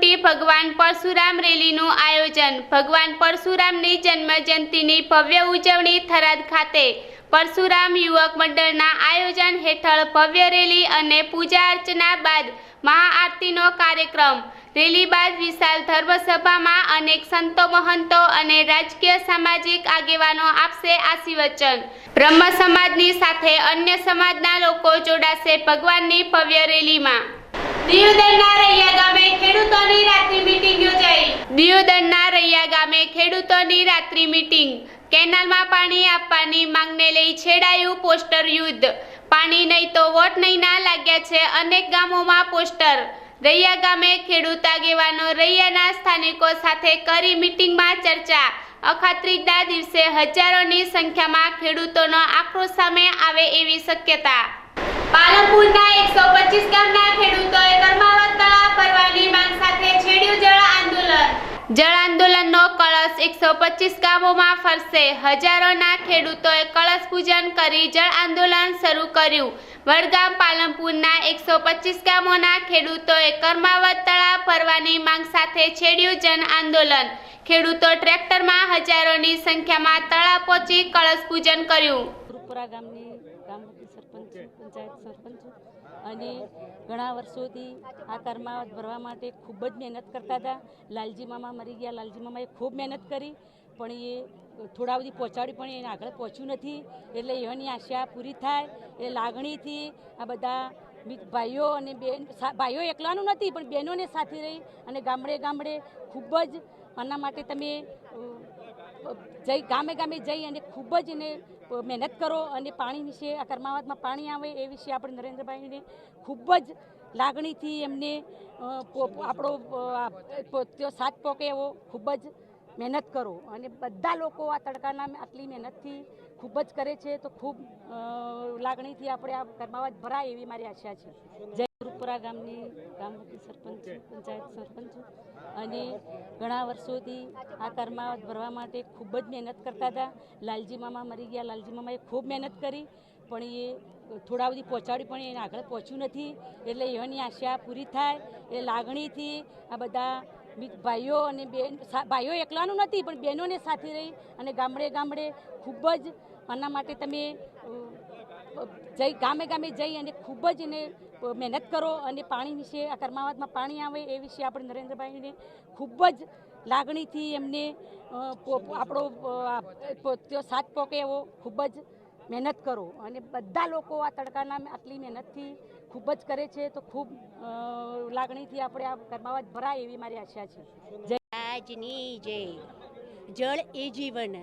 મોટી ભગવાન પરશુરામ રેલીનું આયોજન। ભગવાન પરશુરામની જન્મજયંતિની ભવ્ય ઉજવણી થરાદ ખાતે પરશુરામ યુવક મંડળના આયોજન હેઠળ ભવ્ય રેલી અને પૂજા અર્ચના બાદ મહાઆરતીનો કાર્યક્રમ। રેલી બાદ વિશાળ ધર્મસભામાં અનેક સંતો મહંતો અને રાજકીય સામાજિક આગેવાનો આપશે આશીર્વચન। બ્રહ્મ સમાજની સાથે અન્ય સમાજના લોકો જોડાશે ભગવાનની ભવ્ય રેલીમાં। દિયોદરના રૈયા ગામે ખેડૂતોની રાત્રિ મીટિંગ યોજાઈ। દિયોદરના રૈયા ગામે ખેડૂતોની રાત્રિ મીટિંગ। કેનાલમાં પાણી આપવાની માંગને લઈ છેડાયું પોસ્ટર યુદ્ધ। પાણી નહીં તો વોટ નહીંના લાગ્યા છે અનેક ગામોમાં પોસ્ટર। રૈયા ગામે ખેડૂત આગેવાનો રૈયાના સ્થાનિકો સાથે કરી મીટિંગમાં ચર્ચા। અખાત્રીજના દિવસે હજારોની સંખ્યામાં ખેડૂતોનો આક્રોશ સામે આવે એવી શક્યતા। પાલનપુરના 125 ગામના ખેડૂતોએ કર્માવત તળાવ ભરવાની માંગ સાથે છેડ્યું જળ આંદોલન। જળ આંદોલનનો કળશ 125 ગામોમાં ફરશે। હજારોના ખેડૂતોએ કળશ પૂજન કરી જળ આંદોલન શરૂ કર્યું। વડગામ પાલનપુરના 125 ગામોના ખેડૂતોએ કર્માવત તળાવ ભરવાની માંગ સાથે છેડ્યું જન આંદોલન। ખેડૂતો ટ્રેક્ટરમાં હજારોની સંખ્યામાં તળાવ પહોંચી કળશ પૂજન કર્યું। પંચાયત સરપંચ અને ઘણા વર્ષોથી આ કર્માવત ભરવા માટે ખૂબ જ મહેનત કરતા હતા। લાલજી મામા મરી ગયા, લાલજી મામાએ ખૂબ મહેનત કરી પણ એ થોડા સુધી પહોંચાડી પણ એને આગળ પહોંચ્યું નથી। એટલે એની આશા પૂરી થાય એ લાગણીથી આ બધા ભાઈઓ અને ભાઈઓ એકલાનું નથી પણ બહેનોને સાથે રહી અને ગામડે ગામડે ખૂબ જ આના માટે તમે ગામે ગામે જઈ અને ખૂબ જ એને મહેનત કરો અને પાણી વિશે આ કર્માવતમાં પાણી આવે એ વિશે આપણે નરેન્દ્રભાઈને ખૂબ જ લાગણીથી એમને આપણો સાથ પોકે એવો ખૂબ જ મહેનત કરો અને બધા લોકો આ તડકાના આટલી મહેનતથી ખૂબ જ કરે છે તો ખૂબ લાગણીથી આપણે આ કર્માવત ભરાય એવી મારી આશા છે। જય ગુરુપુરા ગામની સરપંચ પંચાયત સરપંચ અને ઘણા વર્ષોથી આ કર્માવત ભરવા માટે ખૂબ જ મહેનત કરતા હતા। લાલજી મામા મરી ગયા, લાલજી મામાએ ખૂબ મહેનત કરી પણ એ થોડા સુધી પહોંચાડી પણ એને આગળ પહોંચ્યું નથી। એટલે એની આશા પૂરી થાય એ લાગણીથી આ બધા ભાઈઓ અને ભાઈઓ એકલાનું નથી પણ બહેનોને સાથે રહી અને ગામડે ગામડે ખૂબ જ આના માટે તમે ગામે ગામે જઈ અને ખૂબ જ એને મહેનત કરો અને પાણી વિશે આ કર્માવતમાં પાણી આવે એ વિશે આપણે નરેન્દ્રભાઈને ખૂબ જ લાગણીથી એમને આપણો સાથ પોકે એવો ખૂબ જ મહેનત કરો અને બધા લોકો આ તડકાના આટલી મહેનતથી ખૂબ જ કરે છે તો ખૂબ લાગણીથી આપણે આ કર્માવત ભરાય એવી મારી આશા છે। જય આજની જય જળ એ જીવન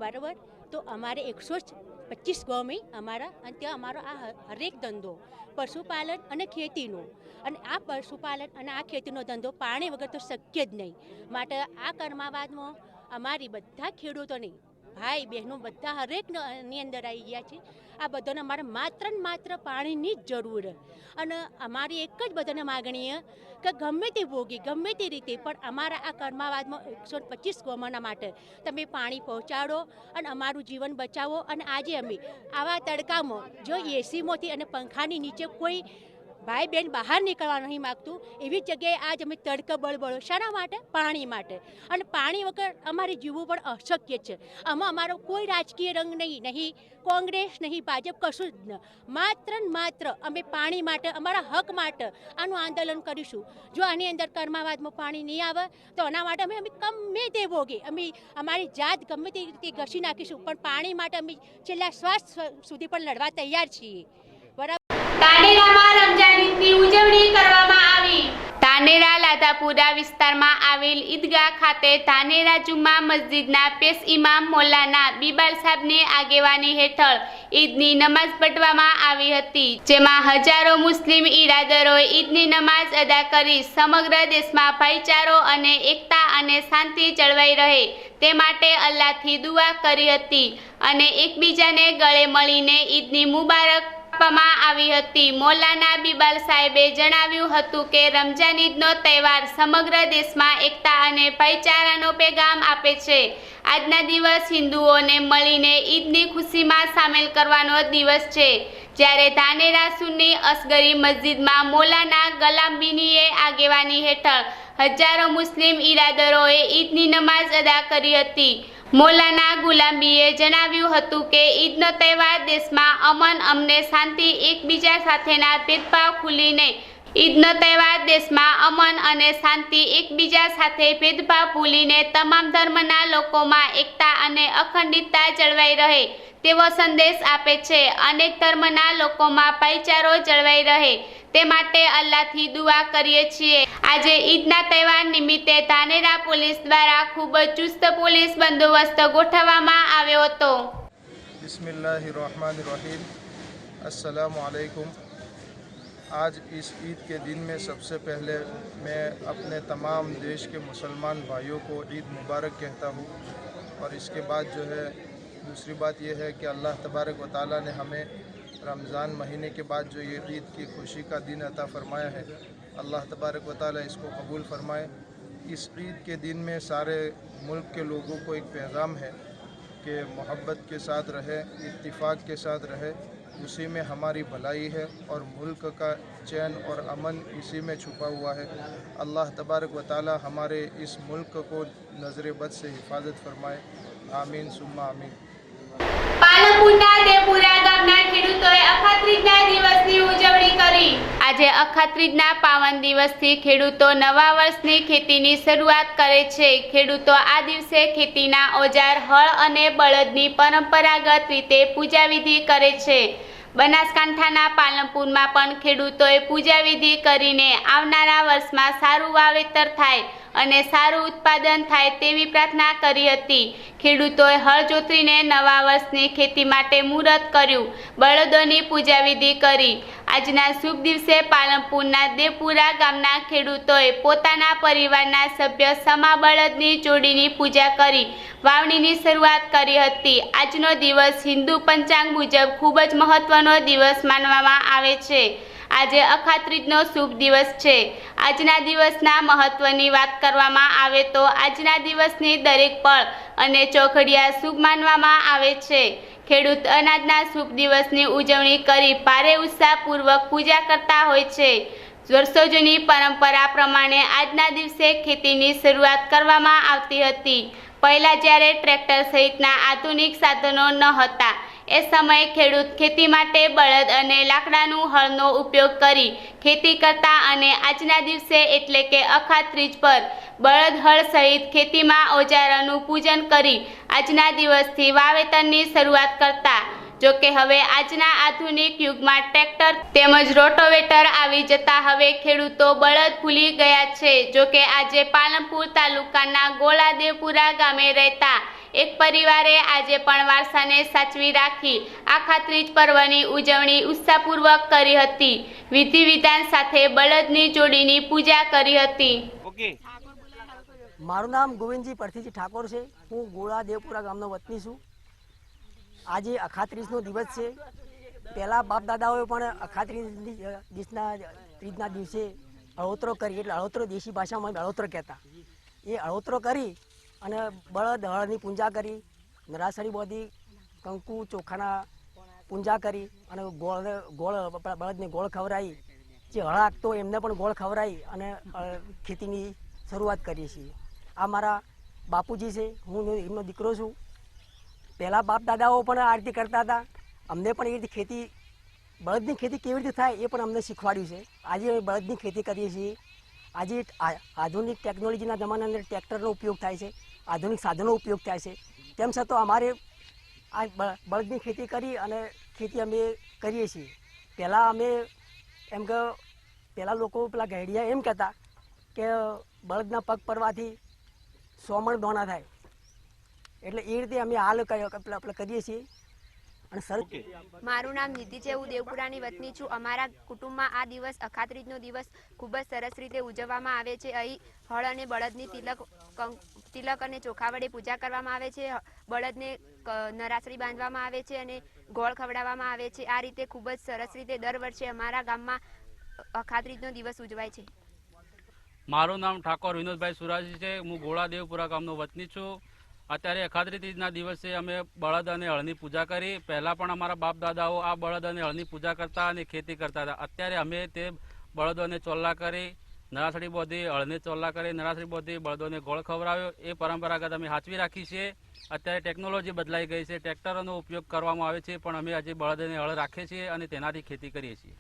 બરાબર। તો અમારે 125 ગામે અમારા અને ત્યાં અમારો આ હરેક ધંધો પશુપાલન અને ખેતીનો અને આ પશુપાલન અને આ ખેતીનો ધંધો પાણી વગર તો શક્ય જ નહીં। માટે આ કર્માવતમાં અમારી બધા ખેડૂતોની ભાઈ બહેનો બધા હરેકની અંદર આવી ગયા છે। આ બધાને અમારે માત્ર ને માત્ર પાણીની જ જરૂર અને અમારી એક જ બધાને માગણી કે ગમે તે ભોગી ગમે તે રીતે પણ અમારા આ કર્માવતમાં 125 ગામોના માટે તમે પાણી પહોંચાડો અને અમારું જીવન બચાવો। અને આજે અમે આવા તડકામાં જો એસીમાંથી અને પંખાની નીચે કોઈ ભાઈ બહેન બહાર નીકળવા નહીં માગતું એવી જગ્યાએ આજ અમે તડકો બળબળો શાના માટે? પાણી માટે। અને પાણી વગર અમારે જીવવું પણ અશક્ય છે। આમાં અમારો કોઈ રાજકીય રંગ નહીં કોંગ્રેસ નહીં ભાજપ કશું જ ન, માત્ર ને માત્ર અમે પાણી માટે અમારા હક માટે આનું આંદોલન કરીશું। જો આની અંદર કર્માવતમાં પાણી નહીં આવે તો આના માટે અમે ગમે તે ભોગી અમે અમારી જાત ગમે તે રીતે ઘસી નાખીશું પણ પાણી માટે અમે છેલ્લા શ્વાસ સુધી પણ લડવા તૈયાર છીએ। તાનેરામાં રમજાન ઈદની ઉજવણી કરવામાં આવી। ધાનેરા લાધાપુરા વિસ્તારમાં આવેલ ઈદગાહ ખાતે ધાનેરા જુમ્મા મસ્જિદના પેશ ઇમામ મૌલાના બિબાલ સાહેબની આગેવાની હેઠળ ઈદની નમાઝ પઢવામાં આવી હતી, જેમાં હજારો મુસ્લિમ ઈરાદરોએ ઈદની નમાઝ અદા કરી સમગ્ર દેશમાં ભાઈચારો અને એકતા અને શાંતિ જળવાઈ રહે તે માટે અલ્લાહથી દુઆ કરી હતી અને એકબીજાને ગળે મળીને ઈદની મુબારક આપવામાં આવી હતી। મૌલાના બિબાલ સાહેબે જણાવ્યું હતું કે રમજાન ઈદનો તહેવાર સમગ્ર દેશમાં એકતા અને ભાઈચારાનો પેગામ આપે છે। આજના દિવસ હિન્દુઓને મળીને ઈદની ખુશીમાં સામેલ કરવાનો દિવસ છે। જ્યારે ધાનેરા સુન્ની અસગરી મસ્જિદમાં મૌલાના ગલામ બીનીએ આગેવાની હેઠળ હજારો મુસ્લિમ ઇરાદરોએ ઈદની નમાઝ અદા કરી હતી. મૌલાના ગુલામબીએ જણાવ્યું હતું કે ઈદનો તહેવાર દેશમાં અમન, અમને શાંતિ, એકબીજા સાથેના ભેદભાવ ભૂલીને ઈદનો તહેવાર દેશમાં અમન અને શાંતિ, એકબીજા સાથે ભેદભાવ ભૂલીને તમામ ધર્મના લોકોમાં એકતા અને અખંડિતતા જળવાઈ રહે તેવો સંદેશ આપે છે. અનેક ધર્મના લોકોમાં ભાઈચારો જળવાઈ રહે તે માટે અલ્લાહથી દુઆ કરીએ છીએ. આજે ઈદના તહેવાર નિમિત્તે ધાનેરા પોલીસ દ્વારા ખૂબ જ ચુસ્ત પોલીસ બંદોબસ્ત ગોઠવવામાં આવ્યો હતો. बिस्मिल्लाहिर्रहमानिर्रहीम। अस्सलामुअलैकुम। आज इस ईद के दिन में सबसे पहले मैं अपने तमाम देश के मुसलमान भाइयों को ईद मुबारक कहता हूँ। और इसके बाद जो है दूसरी बात यह है कि अल्लाह तबारक व तआला ने हमें रमज़ान महीने के बाद जो ये ईद की खुशी का दिन अता फ़रमाया है, अल्लाह तबारक व तआला इसको कबूल फ़रमाए। इस ईद के दिन में सारे मुल्क के लोगों को एक पैगाम है कि मोहब्बत के साथ रहे, इत्तिफाक के साथ रहे, उसी में हमारी भलाई है और मुल्क का चैन और अमन इसी में छुपा हुआ है। अल्लाह तबारक व तआला हमारे इस मुल्क को नज़र बद से हिफाजत फरमाए। आमीन सुम्मा आमीन। પાલનપુરના દેવપુરા ગામના ખેડૂતોએ અખાત્રીજના દિવસની ઉજવણી કરી. આજે અખાત્રીજના પાવન દિવસથી ખેડૂતો નવા વર્ષની ખેતીની શરૂઆત કરે છે. ખેડૂતો આ દિવસે ખેતીના ઓજાર, હળ અને બળદની પરંપરાગત રીતે પૂજાવિધિ કરે છે. બનાસકાંઠાના પાલનપુરમાં પણ ખેડૂતોએ પૂજાવિધિ કરીને આવનારા વર્ષમાં સારું વાવેતર થાય અને સારું ઉત્પાદન થાય તેવી પ્રાર્થના કરી હતી. ખેડૂતોએ હળ જોતરીને નવા વર્ષની ખેતી માટે મુહૂર્ત કર્યું, બળદોની પૂજાવિધિ કરી. આજના શુભ દિવસે પાલનપુરના દેવપુરા ગામના ખેડૂતોએ પોતાના પરિવારના સભ્ય સમા બળદની જોડીની પૂજા કરી વાવણીની શરૂઆત કરી હતી. આજનો દિવસ હિન્દુ પંચાંગ મુજબ ખૂબ જ મહત્વનો દિવસ માનવામાં આવે છે. આજે અખાત્રીજનો શુભ દિવસ છે. આજના દિવસના મહત્વની વાત કરવામાં આવે તો આજના દિવસની દરેક પળ અને ચોઘડિયા શુભ માનવામાં આવે છે. ખેડૂત અનાજના શુભ દિવસની ઉજવણી કરી ભારે ઉત્સાહપૂર્વક પૂજા કરતા હોય છે. વર્ષો જૂની પરંપરા પ્રમાણે આજના દિવસે ખેતીની શરૂઆત કરવામાં આવતી હતી. પહેલાં જ્યારે ટ્રેક્ટર સહિતના આધુનિક સાધનો ન હતા એ સમયે ખેડૂત ખેતી માટે બળદ અને લાકડાનું હળનો ઉપયોગ કરી ખેતી કરતા અને આજના દિવસે એટલે કે અખાત્રીજ પર બળદ હળ સહિત ખેતીમાં ઓજારોનું પૂજન કરી આજના દિવસથી વાવેતરની શરૂઆત કરતા. જોકે હવે આજના આધુનિક યુગમાં ટ્રેક્ટર તેમજ રોટોવેટર આવી જતા હવે ખેડૂતો બળદ ભૂલી ગયા છે. જોકે આજે પાલનપુર તાલુકાના ગોળાદેવપુરા ગામે રહેતા એક પરિવારે આજે પણ વારસાને સાચવી રાખી અખાત્રીજ પર્વની ઉજવણી ઉત્સાહપૂર્વક કરી હતી. વિધિ વિધાન સાથે બળદની જોડીની પૂજા કરી હતી. મારું નામ ગોવિંદજી પરથીજી ઠાકોર છે. હું ગોળા દેવપુરા ગામનો વતની છું. આજે અખાત્રીજનો દિવસ છે. પહેલાં બાપ દાદાઓએ પણ ત્રીજના દિવસે અળોતરો કરી, એટલે અળોતરો દેશી ભાષામાં અળોતરો કહેતા. એ અળોતરો કરી અને બળદ હળની પૂજા કરી, નરાસરી બોધી કંકુ ચોખાના પૂજા કરી અને બળદને ગોળ ખવડાવી, જે હળ હાંકતો એમને પણ ગોળ ખવડાવી અને ખેતીની શરૂઆત કરીએ છીએ. આ મારા બાપુજી છે, હું એમનો દીકરો છું. પહેલાં બાપ દાદાઓ પણ આ રીતે કરતા હતા. અમને પણ એ રીતે ખેતી, બળદની ખેતી કેવી રીતે થાય એ પણ અમને શીખવાડ્યું છે. આજે અમે બળદની ખેતી કરીએ છીએ. આજે આધુનિક ટેકનોલોજીના જમાનાની અંદર ટ્રેક્ટરનો ઉપયોગ થાય છે, આધુનિક સાધનો ઉપયોગ થાય છે. તેમ છતાં અમારે આ બળદની ખેતી કરી અને ખેતી અમે કરીએ છીએ. પહેલાં અમે એમ કે પહેલાં લોકો પેલા ગૈડિયા એમ કહેતા કે બળદના પગ પડવાથી 100 મણ દોણા થાય, એટલે એ રીતે અમે હાલ કરીએ છીએ. અને સર, મારું નામ નિધિ છે. હું દેવપુરાની વતની છું. અમારા કુટુંબમાં આ દિવસ અખાત્રીજનો દિવસ ખૂબ જ સરસ રીતે ઉજવવામાં આવે છે. અહીં હળ અને બળદની તિલક અને ચોખા વડે પૂજા કરવામાં આવે છે. બળદને નરાસરી બાંધવામાં આવે છે અને ગોળ ખવડાવવામાં આવે છે. આ રીતે ખૂબ જ સરસ રીતે દર વર્ષે અમારા ગામમાં અખાત્રીજનો દિવસ ઉજવાય છે. મારું નામ ઠાકોર વિનોદભાઈ સુરાજી છે. હું ગોળા દેવપુરા ગામનો વતની છું. અત્યારે અખાત્રી તીજના દિવસે અમે બળદ અને હળની પૂજા કરી. પહેલાં પણ અમારા બાપ દાદાઓ આ બળદ અને હળની પૂજા કરતા અને ખેતી કરતા હતા. અત્યારે અમે તે બળદોને ચોલ્લા કરી નરાસડી બોધી હળને ચોલ્લા કરી નરાસડી બોધી બળદોને ગોળ ખવડાવ્યો એ પરંપરાગત અમે સાચવી રાખી છે. અત્યારે ટેકનોલોજી બદલાઈ ગઈ છે, ટ્રેક્ટરોનો ઉપયોગ કરવામાં આવે છે, પણ અમે હજી બળદને હળ રાખીએ છીએ અને તેનાથી ખેતી કરીએ છીએ.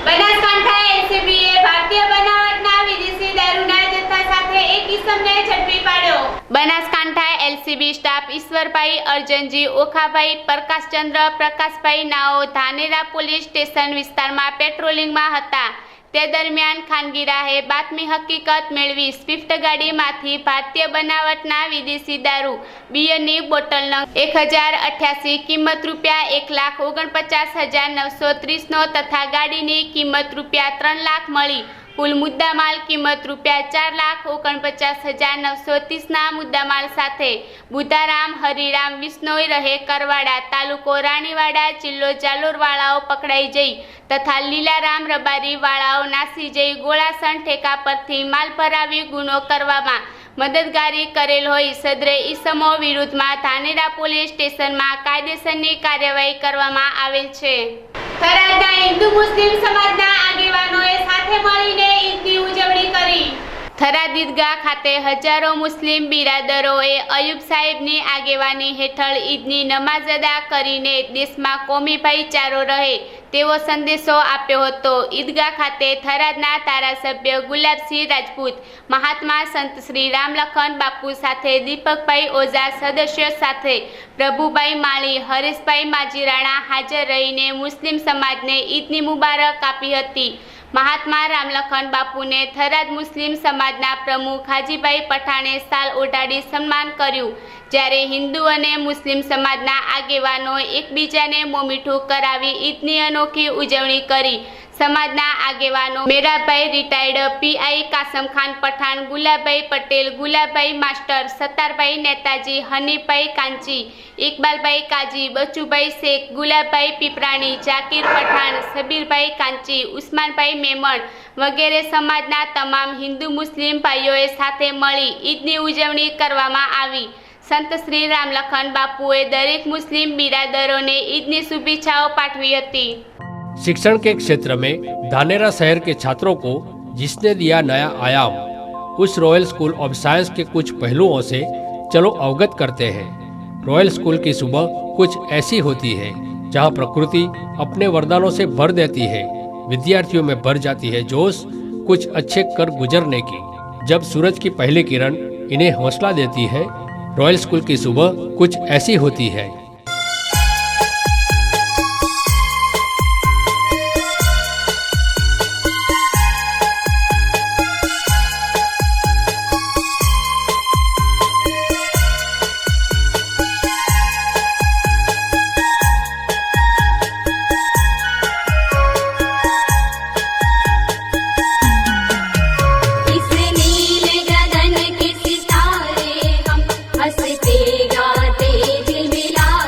બનાસકાંઠા એલસીબીએ ભારતીય બનાવટના વિદેશી દારૂના જથ્થા સાથે એક ઇસમને ઝડપી પાડ્યો. બનાસકાંઠા એલસીબી સ્ટાફ ઈશ્વરભાઈ, અર્જનજી, ઓખાભાઈ, પ્રકાશચંદ્ર, પ્રકાશભાઈ નાઓ ધાનેરા પોલીસ સ્ટેશન વિસ્તારમાં પેટ્રોલિંગમાં હતા. તે દરમિયાન ખાનગી રાહે બાતમી હકીકત મેળવી સ્વિફ્ટ ગાડીમાંથી ભારતીય બનાવટના વિદેશી દારૂ બિયરની બોટલ નંગ 1088 કિંમત રૂપિયા 1,49,930 તથા ગાડીની કિંમત રૂપિયા 3 લાખ મળી કુલ મુદ્દામાલ કિંમત રૂપિયા 4,49,930 મુદ્દામાલ સાથે બુધારામ હરિરામ વિશ્નોઈ રહે કરવાડા તાલુકો રાણીવાડા જિલ્લો જાલોર વાળાઓ પકડાઈ જઈ તથા લીલારામ રબારી વાળાઓ નાસી જઈ ગોળાસણ ઠેકા પરથી માલ ભરાવી ગુનો કરવામાં મદદગારી કરેલ હોય સદરે ઈસમો વિરુદ્ધમાં ધાનેરા પોલીસ સ્ટેશનમાં કાયદેસરની કાર્યવાહી કરવામાં આવેલ છે. થરાદના હિન્દુ મુસ્લિમ સમાજના આગેવાનોએ સાથે મળીને ઈદની ઉજવણી કરી. થરાદ ઈદગાહ ખાતે હજારો મુસ્લિમ બિરાદરોએ અયુબ સાહેબની આગેવાની હેઠળ ઈદની નમાઝ અદા કરીને દેશમાં કોમી ભાઈચારો રહે તેવો સંદેશો આપ્યો હતો. ઈદગાહ ખાતે થરાદના ધારાસભ્ય ગુલાબસિંહ રાજપૂત, મહાત્મા સંત શ્રી રામલખન બાપુ સાથે દીપકભાઈ ઓઝા સદસ્યો સાથે પ્રભુભાઈ માળી, હરેશભાઈ માજીરાણા હાજર રહીને મુસ્લિમ સમાજને ઈદની મુબારક આપી હતી. મહાત્મા રામલખન બાપુને થરાદ મુસ્લિમ સમાજના પ્રમુખ હાજીભાઈ પઠાણે સાલ ઓઢાડી સન્માન કર્યું, જ્યારે હિન્દુ અને મુસ્લિમ સમાજના આગેવાનો એકબીજાને મોં કરાવી ઈદની અનોખી ઉજવણી કરી. સમાજના આગેવાનો Merabhai retired PI Kasamkhan Pathan, Gulabbhai Patel, Gulabbhai master, Sattarbhai Netaji, Hanifbhai Kanchi, Iqbalbhai Kazi, Bachubhai Shaikh, Gulabbhai Piprani, Zakir Pathan, Sabirbhai Kanchi, Usmanbhai Memon વગેરે સમાજના તમામ હિન્દુ મુસ્લિમ ભાઈઓએ સાથે મળી ઈદની ઉજવણી કરવામાં આવી. संत श्री रामलखन बापुए दरेक मुस्लिम बिरादरों ने ईदनी शुभेच्छाओं पाठवी थी। शिक्षण के क्षेत्र में धानेरा शहर के छात्रों को जिसने दिया नया आयाम, उस रॉयल स्कूल ऑफ साइंस के कुछ पहलुओं से चलो अवगत करते हैं। रॉयल स्कूल की सुबह कुछ ऐसी होती है जहां प्रकृति अपने वरदानों से भर देती है, विद्यार्थियों में भर जाती है जोश कुछ अच्छे कर गुजरने की। जब सूरज की पहली किरण इन्हें हौसला देती है, रॉयल स्कूल की सुबह कुछ ऐसी होती है। हंसते गाते झिलमिला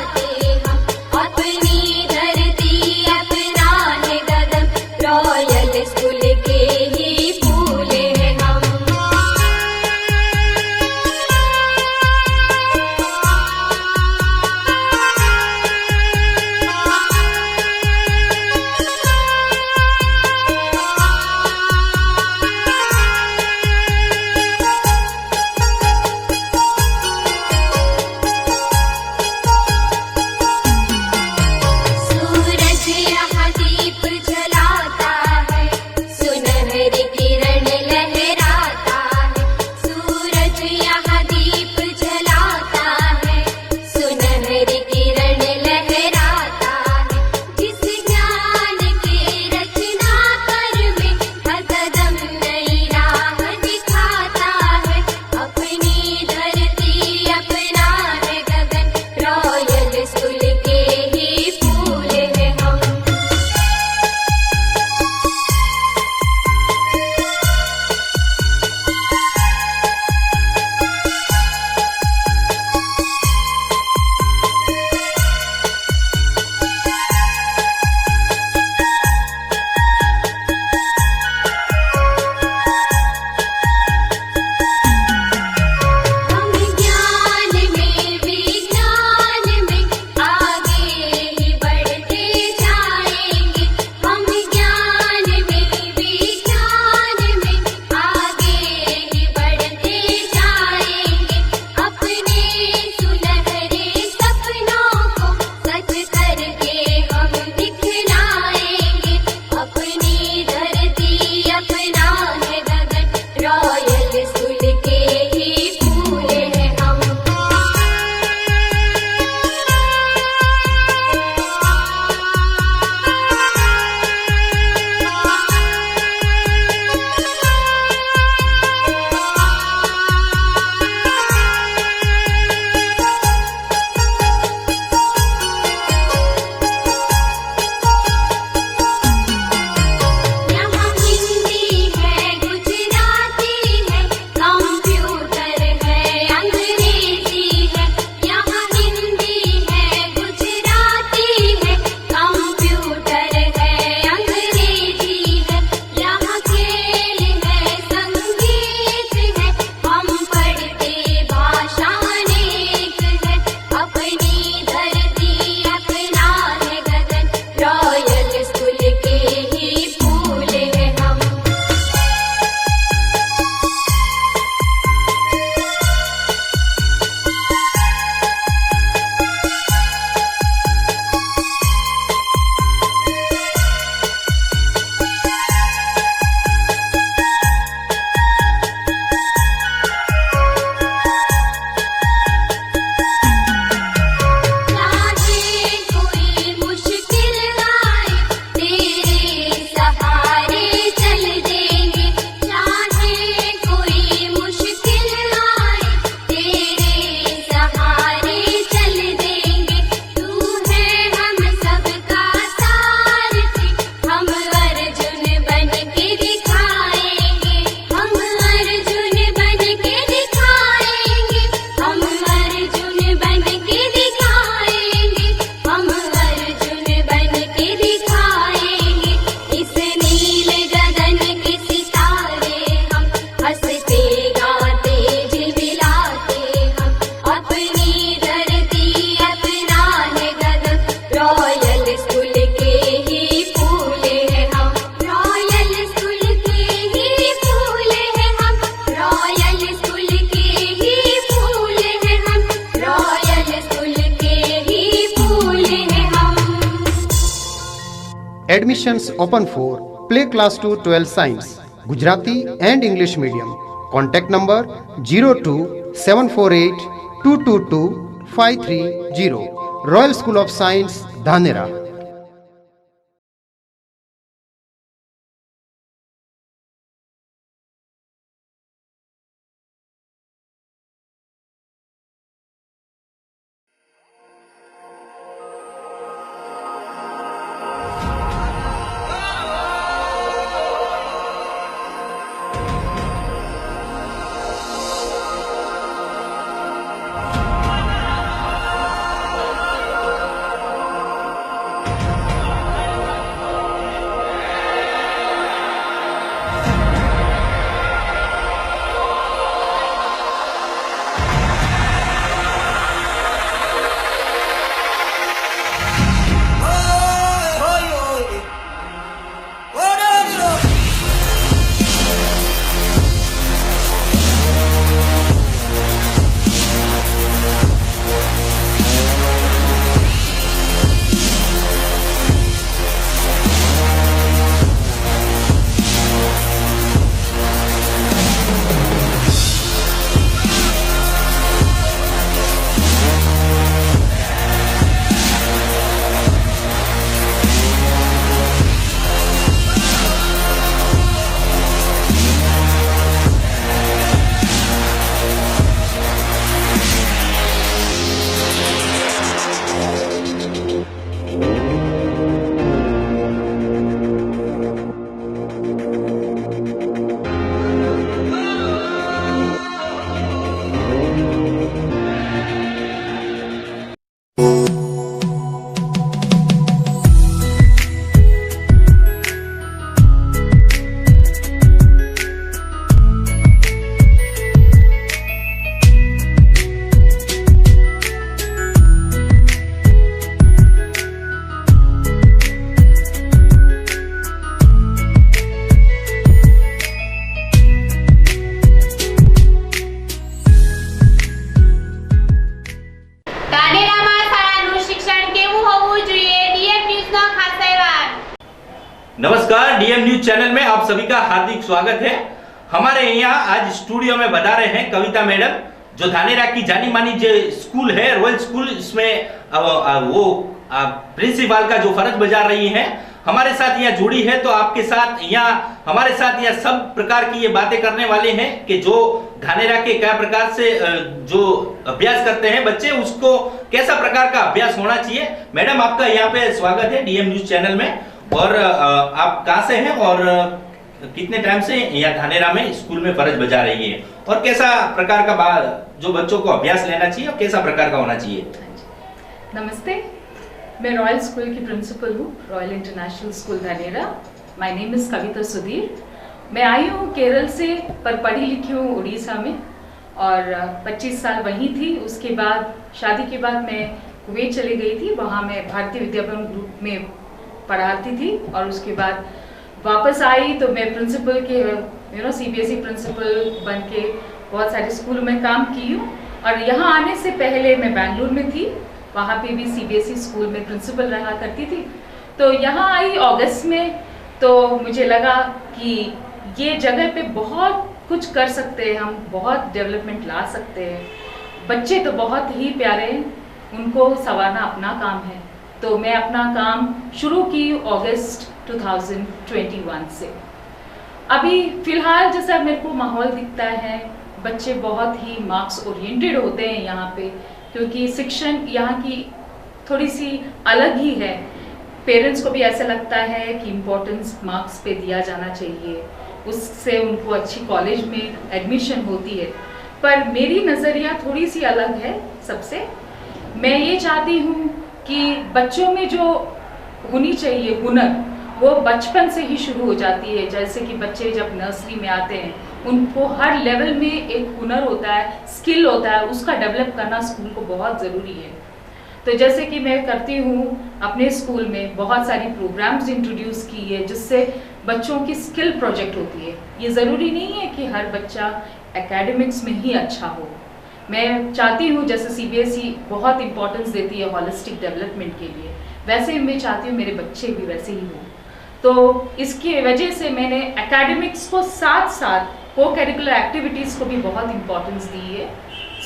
Admissions open for Play Class to 12 Science, Gujarati and English Medium. Contact number 02-748 222 530. Royal School of Science, Dhanera. नमस्कार, डीएम न्यूज चैनल में आप सभी का हार्दिक स्वागत है। हमारे यहाँ आज स्टूडियो में बता रहे हैं कविता मैडम, जो धानेरा की जानी मानी जो स्कूल है रॉयल स्कूल, इसमें वो प्रिंसिपल का जो फर्ज बजा रही हैं, हमारे साथ यहाँ जुड़ी है। तो आपके साथ यहाँ हमारे साथ यहाँ सब प्रकार की ये बातें करने वाले हैं कि जो धानेरा के क्या प्रकार से जो अभ्यास करते हैं बच्चे, उसको कैसा प्रकार का अभ्यास होना चाहिए। मैडम, आपका यहाँ पे स्वागत है डीएम न्यूज चैनल में। और आप कहाँ से हैं और कितने टाइम से यहाँ धानेरा में स्कूल में फर्ज बजा रही है, और कैसा प्रकार का जो बच्चों को अभ्यास लेना चाहिए और कैसा प्रकार का होना चाहिए। नमस्ते, मैं रॉयल स्कूल की प्रिंसिपल हूँ, Royal International School Dhanera. My name is Kavita Sudhir. मैं आई हूँ केरल से, पर पढ़ी लिखी हूँ उड़ीसा में, और 25 साल वहीं थी। उसके बाद शादी के बाद मैं कुवैत चली गई थी, वहाँ मैं भारतीय विद्याभवन ग्रुप में पढ़ाती थी। और उसके बाद वापस आई तो मैं प्रिंसिपल के सीबीएसई प्रिंसिपल बन के बहुत सारे स्कूलों में काम की हूँ। और यहाँ आने से पहले मैं बेंगलुरु में थी, वहाँ पे भी सीबीएसई स्कूल में प्रिंसिपल रहा करती थी। तो यहाँ आई अगस्त में, तो मुझे लगा कि ये जगह पे बहुत कुछ कर सकते हैं हम, बहुत डेवलपमेंट ला सकते हैं। बच्चे तो बहुत ही प्यारे हैं, उनको संवारना अपना काम है। तो मैं अपना काम शुरू की अगस्त 2021 से। अभी फिलहाल जैसा मेरे को माहौल दिखता है, बच्चे बहुत ही मार्क्स ओरिएंटेड होते हैं यहाँ पे, क्योंकि शिक्षण यहाँ की थोड़ी सी अलग ही है। पेरेंट्स को भी ऐसा लगता है कि इम्पोर्टेंस मार्क्स पे दिया जाना चाहिए, उससे उनको अच्छी कॉलेज में एडमिशन होती है। पर मेरी नज़रिया थोड़ी सी अलग है सबसे। मैं ये चाहती हूँ कि बच्चों में जो होनी चाहिए हुनर, वो बचपन से ही शुरू हो जाती है। जैसे कि बच्चे जब नर्सरी में आते हैं, उनको हर लेवल में एक हुनर होता है, स्किल होता है, उसका डेवलप करना स्कूल को बहुत ज़रूरी है। तो जैसे कि मैं करती हूँ अपने स्कूल में बहुत सारी प्रोग्राम्स इंट्रोड्यूस की है, जिससे बच्चों की स्किल प्रोजेक्ट होती है। ये ज़रूरी नहीं है कि हर बच्चा एकेडमिक्स में ही अच्छा हो। मैं चाहती हूँ, जैसे सीबीएसई बहुत इंपॉर्टेंस देती है हॉलिस्टिक डेवलपमेंट के लिए, वैसे मैं चाहती हूँ मेरे बच्चे भी वैसे ही हों। तो इसकी वजह से मैंने एकेडमिक्स को साथ साथ को करिकुलर एक्टिविटीज़ को भी बहुत इम्पोर्टेंस दी है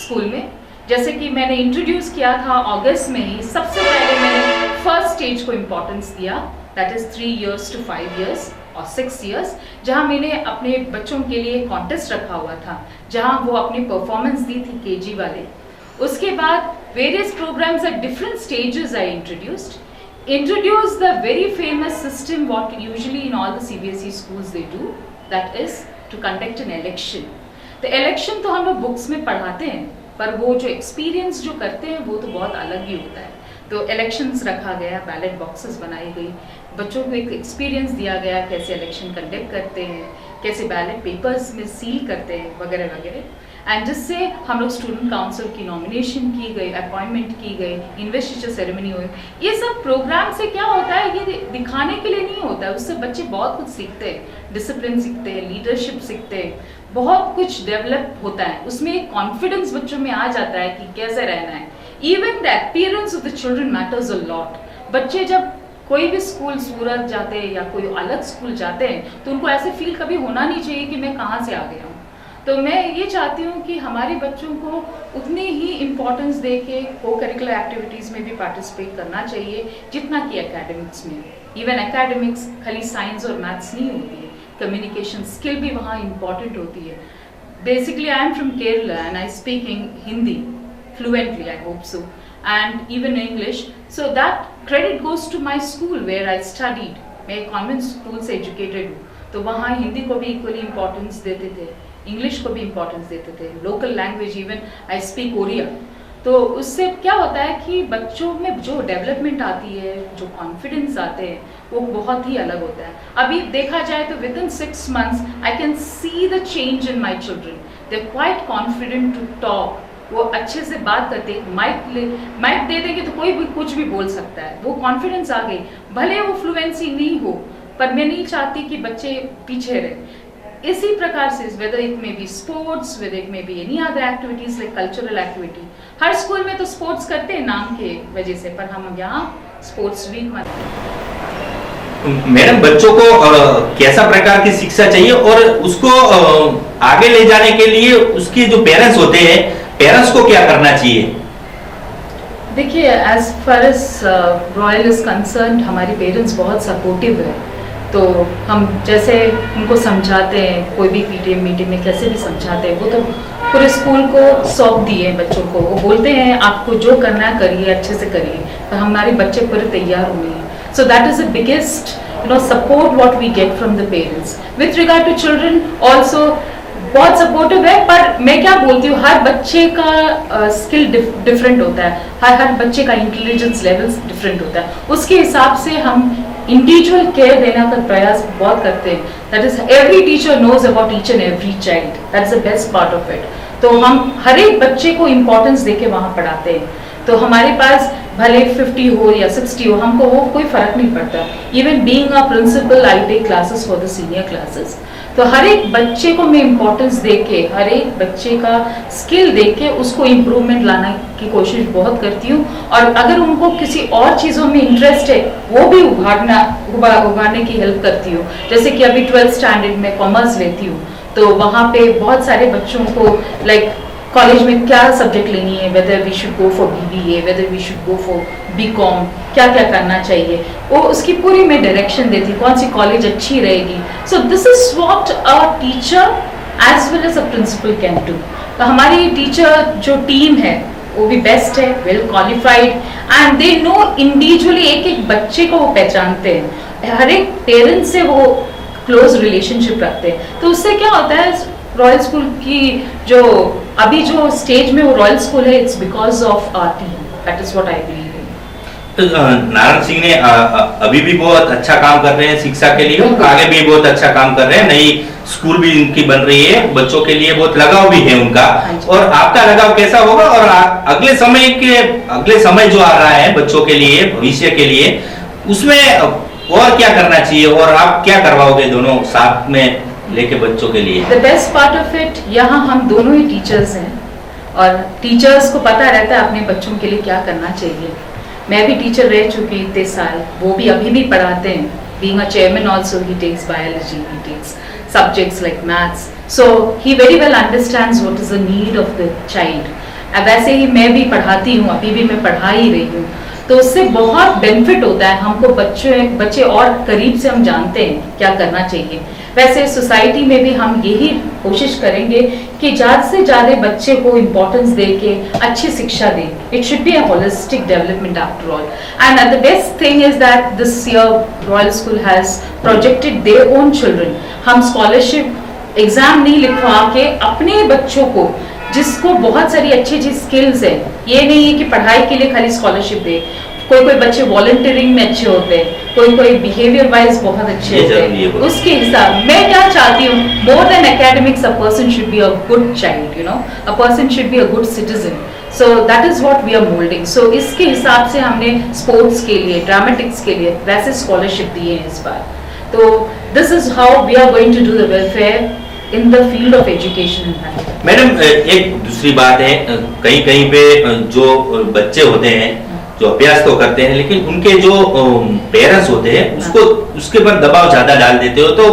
स्कूल में। जैसे कि मैंने इंट्रोड्यूस किया था अगस्त में ही, सबसे पहले मैंने फर्स्ट स्टेज को इम्पोर्टेंस दिया, that is 3 years to 5 years और 6 years, जहाँ मैंने अपने बच्चों के लिए कॉन्टेस्ट रखा हुआ था, जहाँ वो अपनी परफॉर्मेंस दी थी केजी वाले। उसके बाद various programmes at different stages I introduced the very famous system what usually in all the CBSE schools they do, that is to conduct an election. The election तो हम लोग बुक्स में पढ़ाते हैं, पर वो जो एक्सपीरियंस जो करते हैं वो तो बहुत अलग ही होता है। तो इलेक्शंस रखा गया, बैलेट बॉक्सेस बनाई गई, बच्चों को एक एक्सपीरियंस दिया गया कैसे इलेक्शन कंडक्ट करते हैं, कैसे बैलेट पेपर्स में सील करते हैं वगैरह वगैरह। एंड जिससे हम लोग स्टूडेंट काउंसिल की नॉमिनेशन की गई, अपॉइंटमेंट की गई, इन्वेस्टिचर सेरेमनी हुई। ये सब प्रोग्राम से क्या होता है, ये दिखाने के लिए नहीं होता है, उससे बच्चे बहुत कुछ सीखते हैं, डिसिप्लिन सीखते हैं, लीडरशिप सीखते हैं, बहुत कुछ डेवलप होता है। उसमें एक कॉन्फिडेंस बच्चों में आ जाता है कि कैसे रहना है। Even the appearance of the children matters a lot. बच्चे जब कोई भी स्कूल सूरत जाते हैं या कोई अलग स्कूल जाते हैं तो उनको ऐसे फील कभी होना नहीं चाहिए कि मैं कहाँ से आ गया हूँ। तो मैं ये चाहती हूँ कि हमारे बच्चों को उतनी ही इम्पोर्टेंस दे के को करिकुलर एक्टिविटीज़ में भी पार्टिसिपेट करना चाहिए जितना कि एकेडमिक्स में। इवन एकेडमिक्स खाली साइंस और मैथ्स नहीं होती है, कम्युनिकेशन स्किल भी वहाँ इम्पॉर्टेंट होती है। Basically I am from Kerala and I speaking Hindi fluently, I hope so, and even English. So that credit goes to my school where I studied. मैं कॉन्वेंट स्कूल से एजुकेटेड हूँ, तो वहाँ हिंदी को भी इक्वली इम्पोर्टेंस देते थे, इंग्लिश को भी इम्पोर्टेंस देते थे, local language, even I speak Oriya. तो उससे क्या होता है कि बच्चों में जो डेवलपमेंट आती है, जो कॉन्फिडेंस आते हैं, वो बहुत ही अलग होता है। अभी देखा जाए तो within 6 months I can see the change in my children. They are quite confident to talk, वो अच्छे से बात करते, माइक दे देंगे तो कोई भी कुछ भी बोल सकता है, वो कॉन्फिडेंस आ गई। भले वो फ्लुएंसी नहीं हो, पर मैं नहीं चाहती कि बच्चे पीछे रहे। इसी प्रकार से whether it may be sports, whether it may be any other activities like cultural activity. Her school में तो स्पोर्ट्स करते हैं नाम के वजह से, पर हम यहाँ स्पोर्ट्स वीक मनाते। मैडम, बच्चों को कैसा प्रकार की शिक्षा चाहिए और उसको आगे ले जाने के लिए उसके जो पेरेंट्स होते हैं, पेरेंट्स को क्या करना चाहिए? देखिए, as far as Royal is concern, हमारे पेरेंट्स बहुत सपोर्टिव है। तो हम जैसे उनको समझाते हैं, कोई भी पीटीएम मीटिंग में कैसे भी समझाते हैं, वो तो पूरे स्कूल को सौंप दिए बच्चों को। वो बोलते हैं आपको जो करना है करिए, अच्छे से करिए, पर हमारे बच्चे पूरे तैयार हुए हैं। सो that is the biggest support what we get from the parents. With regard to children also बहुत सपोर्टिव है, पर मैं क्या बोलती हूँ, हर बच्चे का स्किल डिफरेंट होता है, हर बच्चे का इंटेलिजेंस लेवल्स डिफरेंट होता है, उसके हिसाब से हम इंडिविजुअल केयर देने का प्रयास बहुत करते हैं। That is every teacher knows about each and every child, that is the best part of it. तो हम हर एक बच्चे को इम्पोर्टेंस देके वहाँ पढ़ाते हैं। तो हमारे पास भले 50 हो या 60 हो, हमको वो कोई फर्क नहीं पड़ता। Even being a principal, I take classes for the senior classes. तो हर एक बच्चे को मैं इम्पोर्टेंस देके, हर एक बच्चे का स्किल देके उसको इम्प्रूवमेंट लाने की कोशिश बहुत करती हूँ। और अगर उनको किसी और चीज़ों में इंटरेस्ट है, वो भी उगाने की हेल्प करती हूँ। जैसे कि अभी 12th स्टैंडर्ड में कॉमर्स लेती हूँ, तो वहाँ पे बहुत सारे बच्चों को लाइक कॉलेज में क्या सब्जेक्ट लेनी है, whether we should go for BBA, whether we should go for BCom, क्या क्या करना चाहिए, वो उसकी पूरी मैं डायरेक्शन देती, कौन सी कॉलेज अच्छी रहेगी। So this is what a teacher as well as a principal can do. तो हमारी टीचर जो टीम है वो भी बेस्ट है, well qualified, and they know individually, एक एक बच्चे को वो पहचानते हैं, हर एक पेरेंट से वो क्लोज रिलेशनशिप रखते हैं। तो उससे क्या होता है, रॉयल स्कूल की जो अभी जो स्टेज में वो रॉयल स्कूल है, it's because of our team, that is what I believe in. Narayan Singh ने अभी भी बहुत अच्छा काम कर रहे हैं शिक्षा के लिए, आगे भी बहुत अच्छा काम कर रहे हैं, नई स्कूल भी इनकी बन रही है, बच्चों के लिए बहुत लगाव भी है उनका। और आपका लगाव कैसा होगा, और अगले समय जो आ रहा है बच्चों के लिए, भविष्य के लिए, उसमें और क्या करना चाहिए, और आप क्या करवाओगे दोनों साथ में लेके बच्चों के लिए? The best part of it, यहाँ हम दोनों ही टीचर्स हैं और टीचर्स को पता रहता है अपने बच्चों के लिए क्या करना चाहिए। मैं भी टीचर रह चुकी इतने साल, वो भी अभी भी पढ़ाते हैं। being a chairman also, he takes biology, he takes subjects like maths. So he very well understands what is the need of the child. अब वैसे ही मैं भी पढ़ाती हूँ, अभी भी मैं पढ़ा ही रही हूँ, तो उससे बहुत बेनिफिट होता है हमको। बच्चे और करीब से हम जानते हैं क्या करना चाहिए। वैसे सोसाइटी में भी हम यही कोशिश करेंगे कि ज़्यादा से ज़्यादा बच्चे को इम्पोर्टेंस दे के अच्छी शिक्षा दें। It should be a holistic development after all. And the best thing is that this year royal school has projected their own children. हम स्कॉलरशिप एग्जाम नहीं लिखवा के अपने बच्चों को, जिसको बहुत सारी अच्छी अच्छी स्किल्स है, ये नहीं है कि पढ़ाई के लिए खाली स्कॉलरशिप दे। कोई बच्चे वॉलंटियरिंग में अच्छे होते हैं, कोई बिहेवियर वाइज बहुत अच्छे होते हैं। उसके हिसाब मैं क्या चाहती हूँ, more than academics, a person should be a good child, you know, a person should be a good citizen. So that is what we are moulding. So इसके हिसाब से हमने स्पोर्ट्स के लिए, ड्रामेटिक्स के लिए वैसे स्कॉलरशिप दिए हैं इस बार। तो this is how we are going to do the welfare in the field of education. Madam, एक दूसरी बात है, कहीं कहीं पे जो बच्चे होते हैं जो अभ्यास तो करते हैं, लेकिन उनके जो पेरेंट्स होते हैं उसके ऊपर दबाव ज्यादा डाल देते हो, तो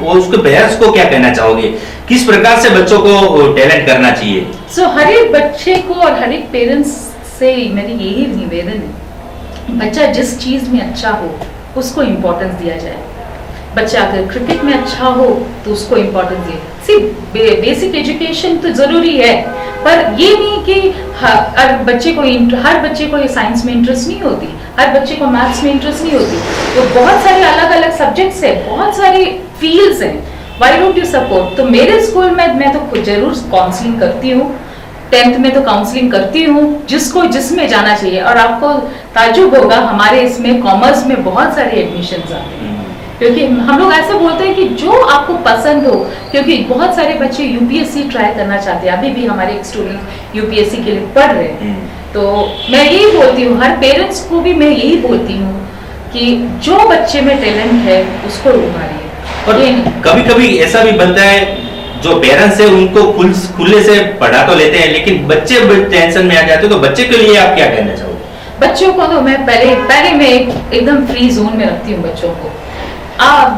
वो उसके पेरेंट्स को क्या कहना चाहोगे, किस प्रकार से बच्चों को टैलेंट करना चाहिए? सो हर एक बच्चे को और हर एक पेरेंट्स से मेरी यही निवेदन है, बच्चा जिस चीज में अच्छा हो उसको इम्पोर्टेंस दिया जाए। बच्चा अगर क्रिकेट में अच्छा हो तो उसको इम्पोर्टेंस दिए। सी बेसिक एजुकेशन तो जरूरी है, पर ये नहीं कि हर बच्चे को साइंस में इंटरेस्ट नहीं होती, हर बच्चे को मैथ्स में इंटरेस्ट नहीं होती। तो बहुत सारे अलग अलग सब्जेक्ट्स हैं, बहुत सारी फील्ड्स हैं, व्हाई डोंट यू सपोर्ट? तो मेरे स्कूल में मैं तो खुद जरूर काउंसलिंग करती हूँ, 10th में तो काउंसलिंग करती हूँ, जिसको जिसमें जाना चाहिए। और आपको ताज्जुब होगा, हमारे इसमें कॉमर्स में बहुत सारे एडमिशन्स आते हैं, क्योंकि हम लोग ऐसे बोलते हैं कि जो आपको पसंद हो, क्योंकि बहुत सारे बच्चे यूपीएससी ट्राई करना चाहते हैं। अभी भी हमारे एक स्टूडेंट यूपीएससी के लिए पढ़ रहे हैं। तो मैं यही बोलती हूँ, हर पेरेंट्स को भी मैं यही बोलती हूँ कि जो बच्चे में टैलेंट है उसको उभारिए। और कभी कभी ऐसा भी बनता है, जो पेरेंट्स है उनको खुले से पढ़ा तो लेते हैं, लेकिन बच्चे टेंशन में आ जाते हैं, तो बच्चे के लिए आप क्या कहना चाहोगे? बच्चों को तो मैं पहले मैं एकदम फ्री जोन में रखती हूँ बच्चों को।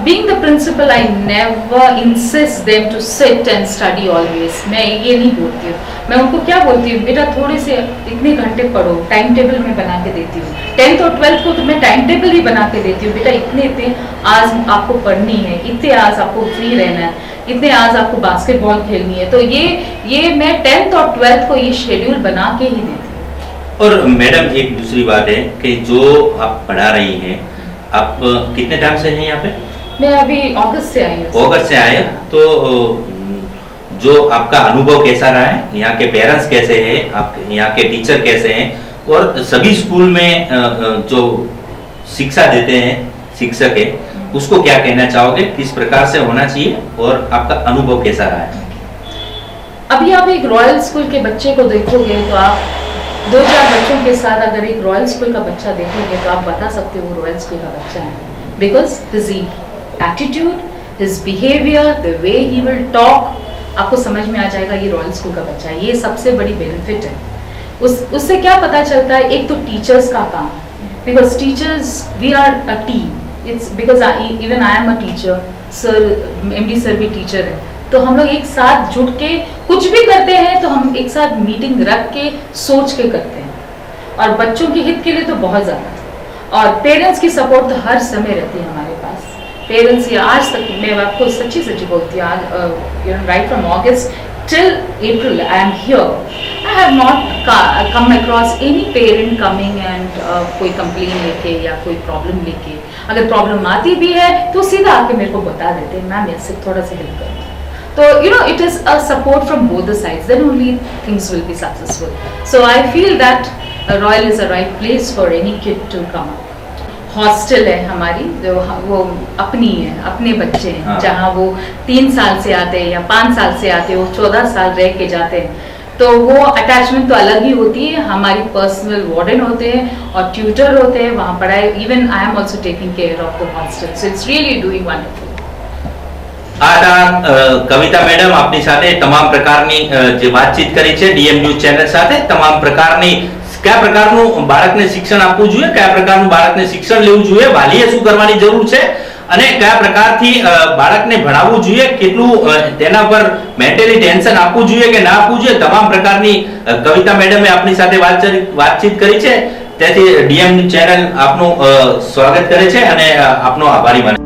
Being the principal, I never insist them to sit and study always. मैं ये नहीं बोलती हूँ, मैं उनको क्या बोलती हूँ, बेटा थोड़े से इतने घंटे पढ़ो, टाइम टेबल में बना के देती हूँ। 10th और 12th को तो मैं टाइम टेबल ही बना के देती हूँ, बेटा इतने आज आपको पढ़नी है, इतने आज आपको फ्री रहना है, इतने आज आपको बास्केटबॉल खेलनी है। तो ये मैं 10th और 12th को ये शेड्यूल बना के ही देती हूँ। और मैडम, एक दूसरी बात है कि जो आप पढ़ा रही हैं, आप कितने टाइम से हैं यहाँ पे? मैं अभी अगस्त से आई हूँ। अगस्त से आए, तो जो आपका अनुभव कैसा रहा है? यहाँ के पेरेंट्स कैसे हैं, आप यहाँ के टीचर कैसे हैं, और सभी स्कूल में जो शिक्षा देते हैं शिक्षक है, उसको क्या कहना चाहोगे, किस प्रकार से होना चाहिए, और आपका अनुभव कैसा रहा है? अभी आप एक रॉयल स्कूल के बच्चे को देखोगे तो आप 2-4 बच्चों के साथ अगर एक रॉयल स्कूल का बच्चा देखोगे तो आप बता सकते हो वो रॉयल स्कूल का बच्चा है। Because his attitude, his behaviour, the way he will talk, आपको समझ में आ जाएगा ये रॉयल स्कूल का बच्चा है। ये सबसे बड़ी बेनिफिट है। उससे क्या पता चलता है, एक तो टीचर्स का काम, because teachers we are a team. It's because even I am a teacher, sir MD sir भी टीचर है, तो हम लोग एक साथ जुट के कुछ भी करते हैं तो हम एक साथ मीटिंग रख के सोच के करते हैं, और बच्चों के हित के लिए तो बहुत ज़्यादा। और पेरेंट्स की सपोर्ट तो हर समय रहती है हमारे पास। पेरेंट्स ये आज तक, मैं आपको सच्ची बोलती हूँ, आज right from August till April I am here, I have not come across any parent coming and कोई कंप्लेन लेके या कोई प्रॉब्लम लेके। अगर प्रॉब्लम आती भी है तो सीधा आके मेरे को बता देते हैं, मैम इससे थोड़ा सा हेल्प करो। So, it is a support from both the sides, then only things will be successful. So I feel that Royal is a right place for any kid to come up. Hostel है हमारी, जो वो अपनी है, अपने बच्चे हैं, जहाँ वो 3 साल से आते हैं या 5 साल से आते हैं, वो 14 साल रह के जाते हैं, तो वो अटैचमेंट तो अलग ही होती है। हमारी पर्सनल वार्डन होते हैं और ट्यूटर होते हैं, वहाँ पढ़ाई, even I am also taking care of the hostel, so it's really doing wonderful. Kavita madam આપની સાથે તમામ પ્રકારની જે વાતચીત કરી છે ડીએમ ન્યૂઝ ચેનલ સાથે, તમામ પ્રકારની કયા પ્રકારનું બાળકને શિક્ષણ આપવું જોઈએ, કયા પ્રકારનું બાળકને શિક્ષણ લેવું જોઈએ, વાલીએ શું કરવાની જરૂર છે અને કયા પ્રકારથી બાળકને ભણાવવું જોઈએ, કેટલું તેના પર મેન્ટલી ટેન્શન આપવું જોઈએ કે ના આપવું જોઈએ, તમામ પ્રકારની કવિતા મેડમે આપની સાથે વાતચીત કરી છે. તેથી ડીએમ ચેનલ આપનું સ્વાગત કરે છે અને આપનો આભારી માને.